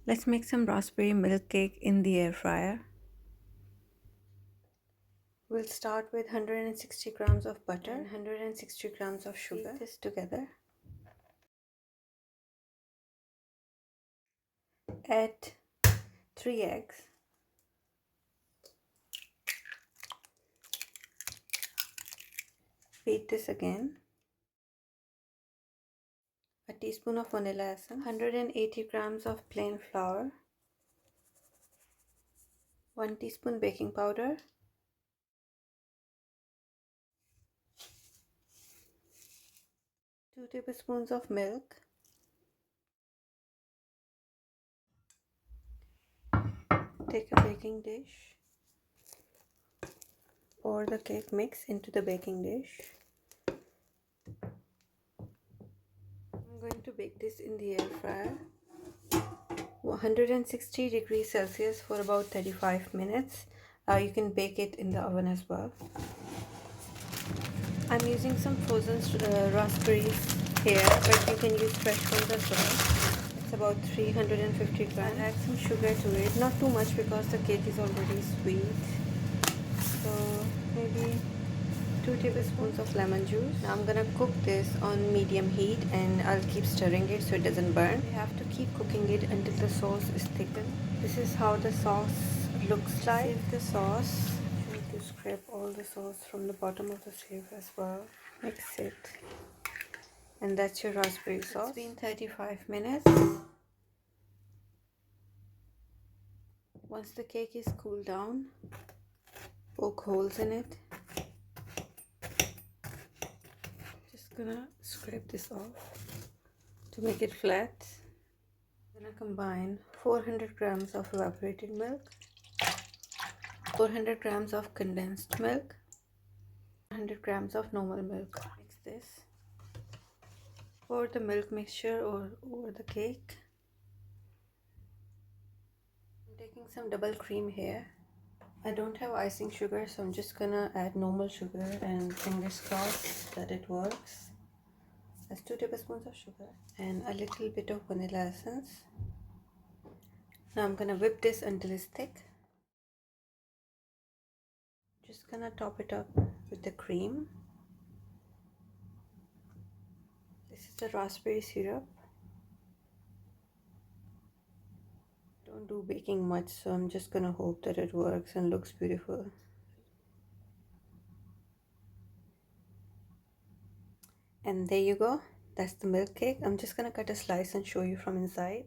Let's make some raspberry milk cake in the air fryer. We'll start with 160 grams of butter and 160 grams of sugar. Beat this together. Add 3 eggs. Beat this again. A teaspoon of vanilla essence, 180 grams of plain flour, 1 teaspoon baking powder, 2 tablespoons of milk, take a baking dish, pour the cake mix into the baking dish. I'm going to bake this in the air fryer 160 degrees Celsius for about 35 minutes. You can bake it in the oven as well. I'm using some frozen raspberries here, but you can use fresh ones as well. It's about 350 grams. I'll add some sugar to it, not too much because the cake is already sweet. So maybe 2 tablespoons of lemon juice. Now I'm gonna cook this on medium heat and I'll keep stirring it so it doesn't burn. You have to keep cooking it until the sauce is thickened. This is how the sauce looks like. Sieve the sauce. You scrape all the sauce from the bottom of the sieve as well. Mix it. And that's your raspberry sauce. It's been 35 minutes. Once the cake is cooled down, poke holes in it. Just gonna scrape this off to make it flat. I'm gonna combine 400 grams of evaporated milk, 400 grams of condensed milk, 100 grams of normal milk. Mix this. Pour the milk mixture over the cake. I'm taking some double cream here. I don't have icing sugar, so I'm just gonna add normal sugar and fingers crossed that it works. That's 2 tablespoons of sugar and a little bit of vanilla essence. Now I'm gonna whip this until it's thick. Just gonna top it up with the cream. This is the raspberry syrup. Don't do baking much, so I'm just gonna hope that it works and looks beautiful. And there you go. That's the milk cake. I'm just gonna cut a slice and show you from inside.